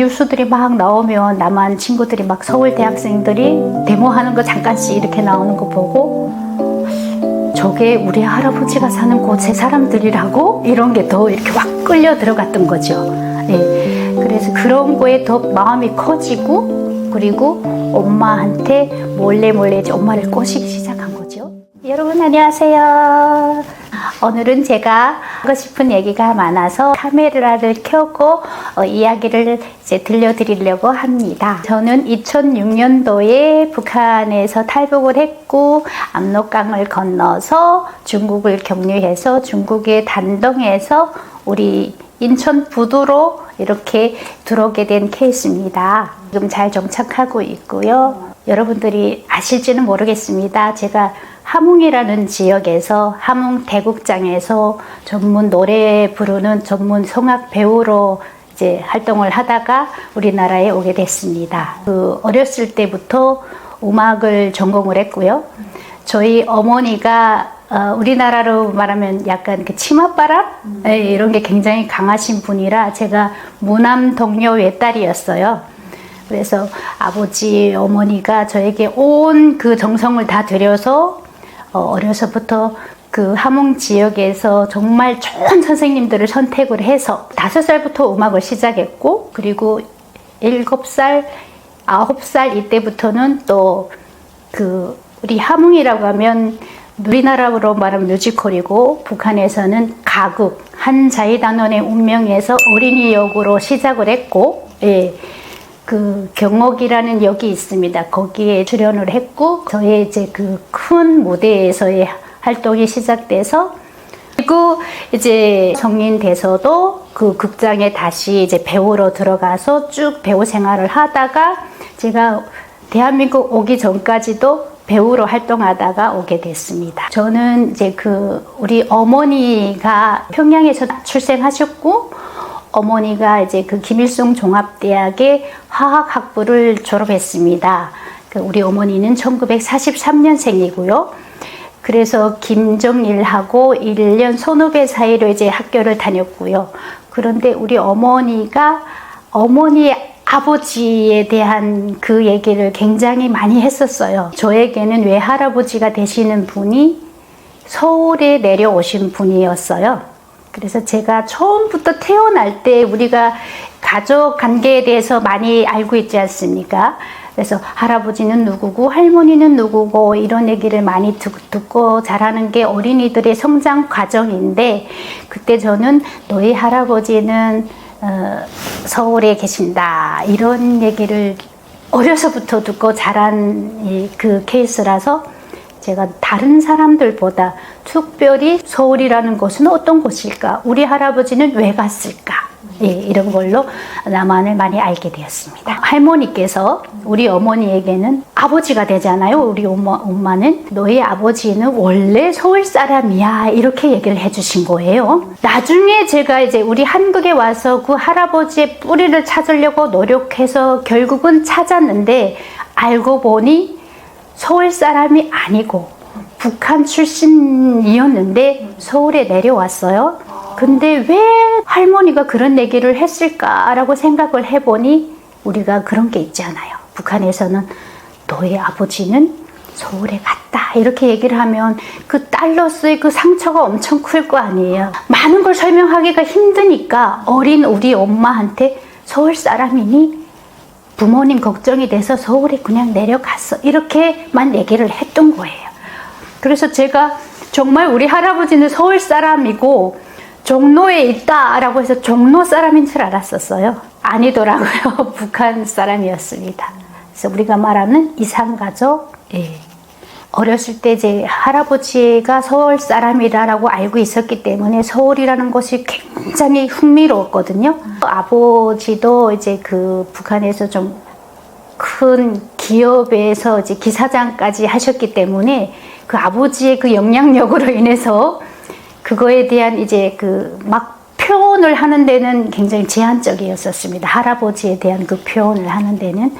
뉴스들이 막 나오면 남한 친구들이 막 서울 대학생들이 데모하는 거 잠깐씩 이렇게 나오는 거 보고 저게 우리 할아버지가 사는 곳의 사람들이라고? 이런 게 더 이렇게 확 끌려 들어갔던 거죠. 네. 그래서 그런 거에 더 마음이 커지고 그리고 엄마한테 몰래 이제 엄마를 꼬시기 시작한 거죠. 여러분 안녕하세요. 오늘은 제가 하고 싶은 얘기가 많아서 카메라를 켜고 이야기를 이제 들려드리려고 합니다. 저는 2006년도에 북한에서 탈북을 했고 압록강을 건너서 중국을 경유해서 중국의 단동에서 우리 인천 부두로 이렇게 들어오게 된 케이스입니다. 지금 잘 정착하고 있고요. 여러분들이 아실지는 모르겠습니다. 제가 함흥이라는 지역에서 함흥 대국장에서 전문 노래 부르는 전문 성악 배우로 이제 활동을 하다가 우리나라에 오게 됐습니다. 어렸을 때부터 음악을 전공을 했고요. 저희 어머니가 우리나라로 말하면 약간 그 치맛바람 이런 게 굉장히 강하신 분이라 제가 무남 동료 외딸이었어요. 그래서 아버지 어머니가 저에게 온 그 정성을 다 들여서 어려서부터 그 함흥 지역에서 정말 좋은 선생님들을 선택을 해서 5살부터 음악을 시작했고 그리고 7살, 9살 이때부터는 또 그 우리 함흥이라고 하면 우리나라로 말하면 뮤지컬이고 북한에서는 가극 한자이단원의 운명에서 어린이 역으로 시작을 했고 예. 그 경옥이라는 역이 있습니다. 거기에 출연을 했고 저의 이제 그 큰 무대에서의 활동이 시작돼서 그리고 이제 성인 돼서도 그 극장에 다시 이제 배우로 들어가서 쭉 배우 생활을 하다가 제가 대한민국 오기 전까지도 배우로 활동하다가 오게 됐습니다. 저는 이제 그 우리 어머니가 평양에서 출생하셨고 어머니가 이제 그 김일성 종합대학의 화학학부를 졸업했습니다. 우리 어머니는 1943년생이고요. 그래서 김정일하고 1년 선후배 사이로 이제 학교를 다녔고요. 그런데 우리 어머니가 어머니의 아버지에 대한 그 얘기를 굉장히 많이 했었어요. 저에게는 외할아버지가 되시는 분이 서울에 내려오신 분이었어요. 그래서 제가 처음부터 태어날 때 우리가 가족 관계에 대해서 많이 알고 있지 않습니까? 그래서 할아버지는 누구고 할머니는 누구고 이런 얘기를 많이 듣고 자라는 게 어린이들의 성장 과정인데 그때 저는 너희 할아버지는 서울에 계신다 이런 얘기를 어려서부터 듣고 자란 그 케이스라서 제가 다른 사람들보다 특별히 서울이라는 곳은 어떤 곳일까? 우리 할아버지는 왜 갔을까? 예, 이런 걸로 남한을 많이 알게 되었습니다. 할머니께서 우리 어머니에게는 아버지가 되잖아요. 우리 엄마는 너희 아버지는 원래 서울 사람이야 이렇게 얘기를 해주신 거예요. 나중에 제가 이제 우리 한국에 와서 그 할아버지의 뿌리를 찾으려고 노력해서 결국은 찾았는데 알고 보니 서울 사람이 아니고 북한 출신이었는데 서울에 내려왔어요. 근데 왜 할머니가 그런 얘기를 했을까라고 생각을 해보니 우리가 그런 게 있잖아요. 북한에서는 너의 아버지는 서울에 갔다 이렇게 얘기를 하면 그 딸로서의 그 상처가 엄청 클 거 아니에요. 많은 걸 설명하기가 힘드니까 어린 우리 엄마한테 서울 사람이니 부모님 걱정이 돼서 서울에 그냥 내려갔어 이렇게만 얘기를 했던 거예요. 그래서 제가 정말 우리 할아버지는 서울 사람이고 종로에 있다라고 해서 종로 사람인 줄 알았었어요. 아니더라고요. 북한 사람이었습니다. 그래서 우리가 말하는 이산가족. 예. 어렸을 때 제 할아버지가 서울 사람이라고 알고 있었기 때문에 서울이라는 곳이 굉장히 흥미로웠거든요. 아버지도 이제 그 북한에서 좀 큰 기업에서 이제 기사장까지 하셨기 때문에 그 아버지의 그 영향력으로 인해서 그거에 대한 이제 그 막 표현을 하는 데는 굉장히 제한적이었었습니다. 할아버지에 대한 그 표현을 하는 데는.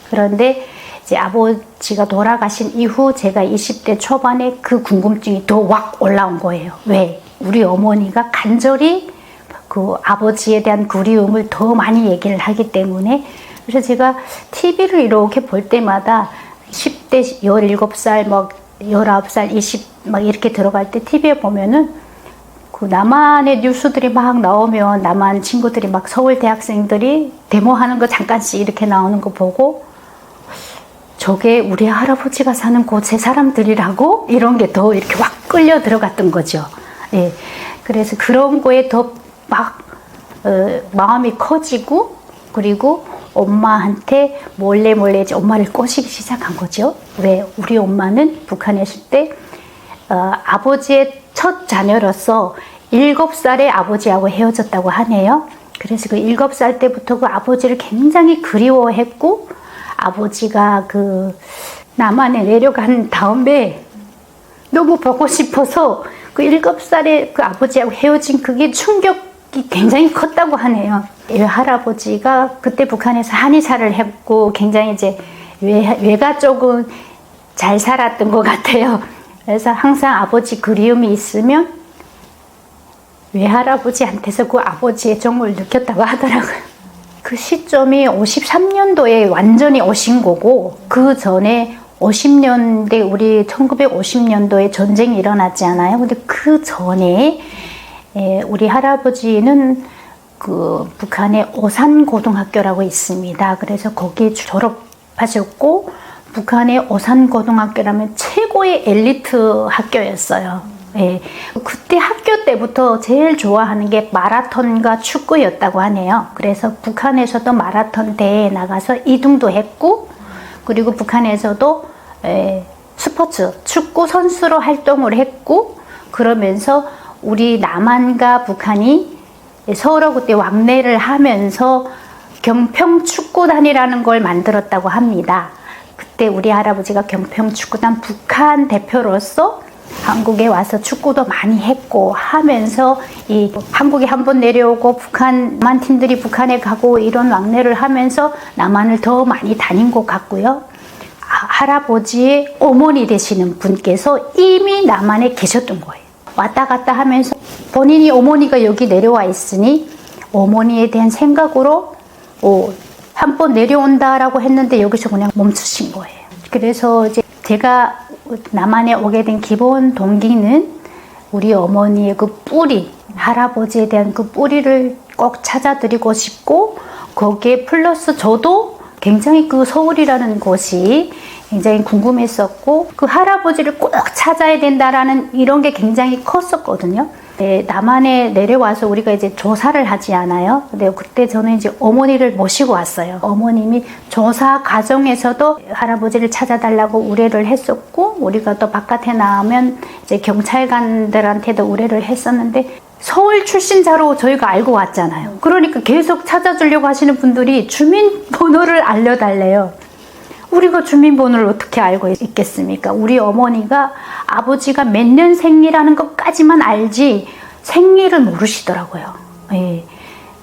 그런데 이제 아버지가 돌아가신 이후 제가 20대 초반에 그 궁금증이 더 확 올라온 거예요. 왜? 우리 어머니가 간절히 그 아버지에 대한 그리움을 더 많이 얘기를 하기 때문에, 그래서 제가 TV를 이렇게 볼 때마다 10대, 17살, 막 19살, 20, 막 이렇게 들어갈 때 TV에 보면은 그 남한의 뉴스들이 막 나오면 남한 친구들이 막 서울 대학생들이 데모하는 거 잠깐씩 이렇게 나오는 거 보고, 저게 우리 할아버지가 사는 곳의 사람들이라고? 이런 게 더 이렇게 확 끌려 들어갔던 거죠. 예. 그래서 그런 거에 더 막 마음이 커지고, 그리고 엄마한테 몰래 이제 엄마를 꼬시기 시작한 거죠. 왜? 우리 엄마는 북한에 있을 때 아버지의 첫 자녀로서 7살에 아버지하고 헤어졌다고 하네요. 그래서 그 7살 때부터 그 아버지를 굉장히 그리워했고, 아버지가 그 남한에 내려간 다음에 너무 보고 싶어서 그 7살에 그 아버지하고 헤어진 그게 충격이 굉장히 컸다고 하네요. 할아버지가 그때 북한에서 한의사를 했고 굉장히 이제 외가 쪽은 잘 살았던 것 같아요. 그래서 항상 아버지 그리움이 있으면 외할아버지한테서 그 아버지의 정을 느꼈다고 하더라고요. 그 시점이 53년도에 완전히 오신 거고, 그 전에 50년대, 우리 1950년도에 전쟁이 일어났지 않아요? 근데 그 전에 우리 할아버지는 그 북한의 오산고등학교라고 있습니다. 그래서 거기 졸업하셨고, 북한의 오산고등학교라면 최고의 엘리트 학교였어요. 예. 그때 학교 때부터 제일 좋아하는 게 마라톤과 축구였다고 하네요. 그래서 북한에서도 마라톤 대회에 나가서 2등도 했고, 그리고 북한에서도 스포츠, 축구 선수로 활동을 했고, 그러면서 우리 남한과 북한이 서로 그때 왕래를 하면서 경평축구단이라는 걸 만들었다고 합니다. 그때 우리 할아버지가 경평축구단 북한 대표로서 한국에 와서 축구도 많이 했고 하면서 이 한국에 한번 내려오고 남한 팀들이 북한에 가고 이런 왕래를 하면서 남한을 더 많이 다닌 것 같고요. 할아버지의 어머니 되시는 분께서 이미 남한에 계셨던 거예요. 왔다 갔다 하면서 본인이 어머니가 여기 내려와 있으니 어머니에 대한 생각으로 한 번 내려온다라고 했는데 여기서 그냥 멈추신 거예요. 그래서 이제 제가 남한에 오게 된 기본 동기는 우리 어머니의 그 뿌리, 할아버지에 대한 그 뿌리를 꼭 찾아드리고 싶고, 거기에 플러스 저도 굉장히 그 서울이라는 곳이 굉장히 궁금했었고, 그 할아버지를 꼭 찾아야 된다라는 이런 게 굉장히 컸었거든요. 남한에 내려와서 우리가 이제 조사를 하지 않아요. 근데 그때 저는 이제 어머니를 모시고 왔어요. 어머님이 조사 과정에서도 할아버지를 찾아달라고 의뢰를 했었고, 우리가 또 바깥에 나오면 이제 경찰관들한테도 의뢰를 했었는데, 서울 출신자로 저희가 알고 왔잖아요. 그러니까 계속 찾아주려고 하시는 분들이 주민번호를 알려달래요. 우리가 주민번호를 어떻게 알고 있겠습니까? 우리 어머니가 아버지가 몇 년생이라는 것까지만 알지 생일을 모르시더라고요. 예.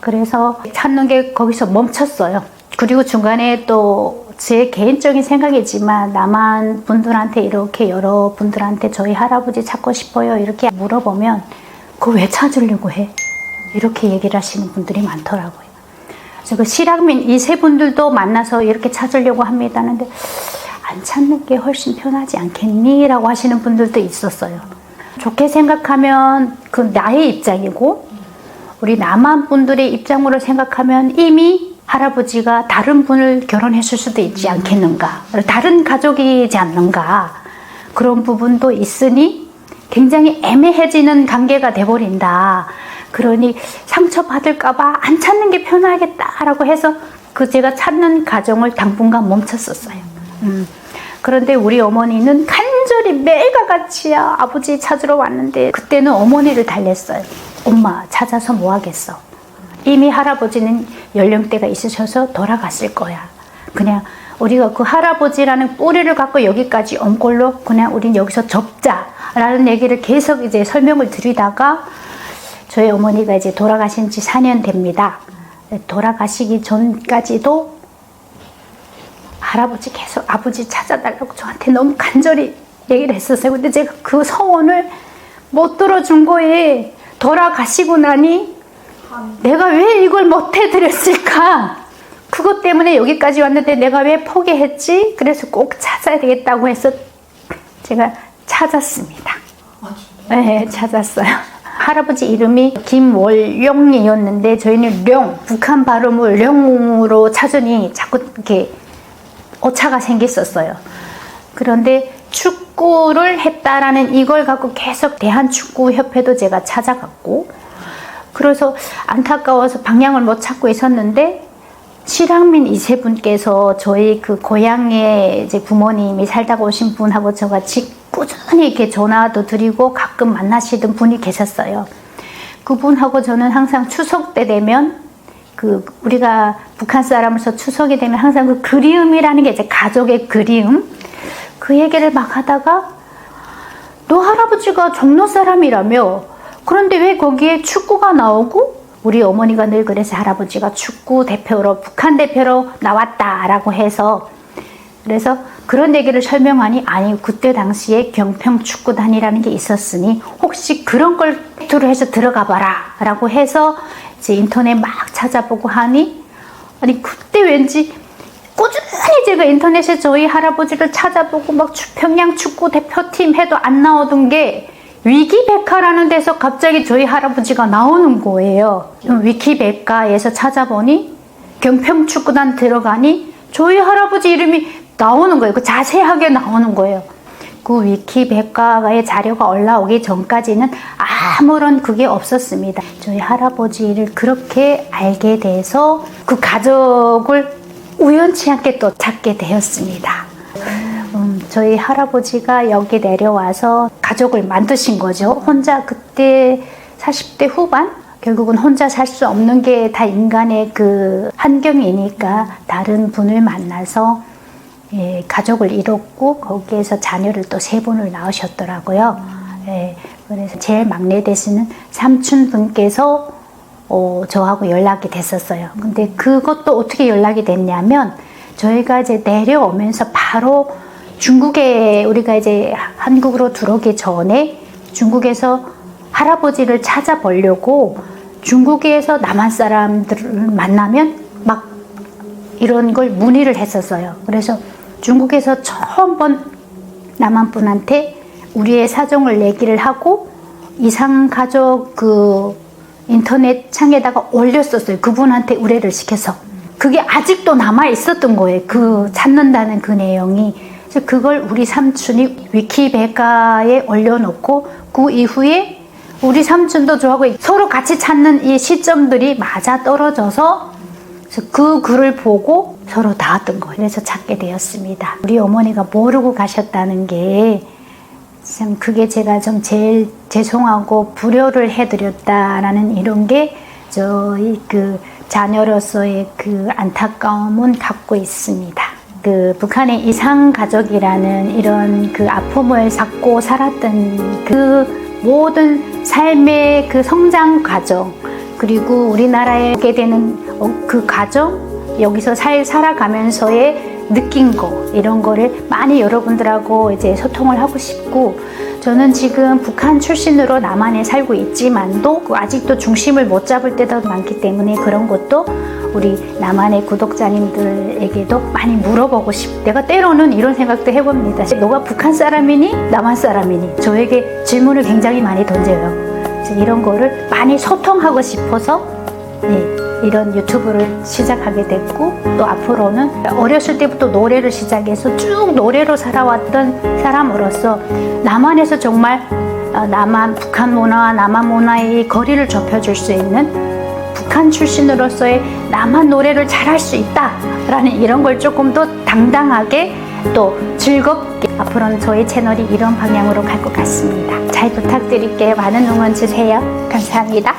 그래서 찾는 게 거기서 멈췄어요. 그리고 중간에 또 제 개인적인 생각이지만 남한 분들한테 이렇게 여러 분들한테 저희 할아버지 찾고 싶어요 이렇게 물어보면 그거 왜 찾으려고 해? 이렇게 얘기를 하시는 분들이 많더라고요. 그 실향민 이 세 분들도 만나서 이렇게 찾으려고 합니다 하는데 안 찾는 게 훨씬 편하지 않겠니? 라고 하시는 분들도 있었어요. 좋게 생각하면 그 나의 입장이고, 우리 남한 분들의 입장으로 생각하면 이미 할아버지가 다른 분을 결혼했을 수도 있지 않겠는가, 다른 가족이지 않는가, 그런 부분도 있으니 굉장히 애매해지는 관계가 돼버린다. 그러니 상처받을까봐 안 찾는 게 편하겠다라고 해서 제가 찾는 과정을 당분간 멈췄었어요. 그런데 우리 어머니는 간절히 매일과 같이 아버지 찾으러 왔는데, 그때는 어머니를 달랬어요. 엄마 찾아서 뭐 하겠어. 이미 할아버지는 연령대가 있으셔서 돌아갔을 거야. 그냥 우리가 그 할아버지라는 뿌리를 갖고 여기까지 온 걸로 그냥 우린 여기서 접자라는 얘기를 계속 이제 설명을 드리다가, 저희 어머니가 이제 돌아가신 지 4년 됩니다. 돌아가시기 전까지도 할아버지 계속 아버지 찾아달라고 저한테 너무 간절히 얘기를 했었어요. 근데 제가 그 소원을 못 들어준 거에, 돌아가시고 나니 내가 왜 이걸 못 해드렸을까? 그것 때문에 여기까지 왔는데 내가 왜 포기했지? 그래서 꼭 찾아야 되겠다고 해서 제가 찾았습니다. 네, 찾았어요. 할아버지 이름이 김월룡이었는데 저희는 룡, 북한 발음을 룡으로 찾으니 자꾸 이렇게 오차가 생겼었어요. 그런데 축구를 했다라는 이걸 갖고 계속 대한축구협회도 제가 찾아갔고, 그래서 안타까워서 방향을 못 찾고 있었는데 실향민 이세분께서 저희 그 고향에 이제 부모님이 살다가 오신 분하고 저같이 꾸준히 이렇게 전화도 드리고 가끔 만나시던 분이 계셨어요. 그분하고 저는 항상 추석 때 되면 그 우리가 북한 사람으로서 추석이 되면 항상 그 그리움이라는 게 이제 가족의 그리움, 그 얘기를 막 하다가 너 할아버지가 종로 사람이라며, 그런데 왜 거기에 축구가 나오고, 우리 어머니가 늘 그래서 할아버지가 축구 대표로 북한 대표로 나왔다라고 해서, 그래서 그런 얘기를 설명하니 아니 그때 당시에 경평축구단이라는 게 있었으니 혹시 그런 걸 팩트로 해서 들어가 봐라 라고 해서 이제 인터넷 막 찾아보고 하니, 아니 그때 왠지 꾸준히 제가 인터넷에 저희 할아버지를 찾아보고 막 평양 축구 대표팀 해도 안 나오던 게 위키백과라는 데서 갑자기 저희 할아버지가 나오는 거예요. 위키백과에서 찾아보니 경평축구단 들어가니 저희 할아버지 이름이 나오는 거예요. 그 자세하게 나오는 거예요. 그 위키백과의 자료가 올라오기 전까지는 아무런 그게 없었습니다. 저희 할아버지를 그렇게 알게 돼서 그 가족을 우연치 않게 또 찾게 되었습니다. 저희 할아버지가 여기 내려와서 가족을 만드신 거죠. 혼자 그때 40대 후반? 결국은 혼자 살 수 없는 게 다 인간의 그 환경이니까 다른 분을 만나서 예, 가족을 이뤘고 거기에서 자녀를 또 3분을 낳으셨더라고요. 예, 그래서 제일 막내 되시는 삼촌분께서 저하고 연락이 됐었어요. 근데 그것도 어떻게 연락이 됐냐면 저희가 이제 내려오면서 바로 중국에 우리가 이제 한국으로 들어오기 전에 중국에서 할아버지를 찾아보려고 중국에서 남한 사람들을 만나면 막 이런 걸 문의를 했었어요. 그래서 중국에서 처음 본 남한 분한테 우리의 사정을 얘기를 하고 이상가족 그 인터넷 창에다가 올렸었어요. 그분한테 의뢰를 시켜서. 그게 아직도 남아 있었던 거예요. 그 찾는다는 그 내용이. 그래서 그걸 우리 삼촌이 위키백과에 올려놓고 그 이후에 우리 삼촌도 저하고 서로 같이 찾는 이 시점들이 맞아 떨어져서 그 글을 보고 서로 닿았던 거예요. 그래서 찾게 되었습니다. 우리 어머니가 모르고 가셨다는 게 참 그게 제가 좀 제일 죄송하고 불효를 해드렸다라는 이런 게 저희 그 자녀로서의 그 안타까움은 갖고 있습니다. 그 북한의 이상가족이라는 이런 그 아픔을 갖고 살았던 그 모든 삶의 그 성장 과정, 그리고 우리나라에 오게 되는 그 과정, 여기서 살아가면서의 느낀 거, 이런 거를 많이 여러분들하고 이제 소통을 하고 싶고, 저는 지금 북한 출신으로 남한에 살고 있지만도 아직도 중심을 못 잡을 때도 많기 때문에 그런 것도 우리 남한의 구독자님들에게도 많이 물어보고 내가 때로는 이런 생각도 해봅니다. 너가 북한 사람이니 남한 사람이니? 저에게 질문을 굉장히 많이 던져요. 그래서 이런 거를 많이 소통하고 싶어서 이런 유튜브를 시작하게 됐고, 또 앞으로는 어렸을 때부터 노래를 시작해서 쭉 노래로 살아왔던 사람으로서 남한에서 정말 남한 북한 문화와 남한 문화의 거리를 좁혀줄 수 있는 북한 출신으로서의 남한 노래를 잘할 수 있다라는 이런 걸 조금 더 당당하게 또 즐겁게 앞으로는 저희 채널이 이런 방향으로 갈 것 같습니다. 잘 부탁드릴게요. 많은 응원 주세요. 감사합니다.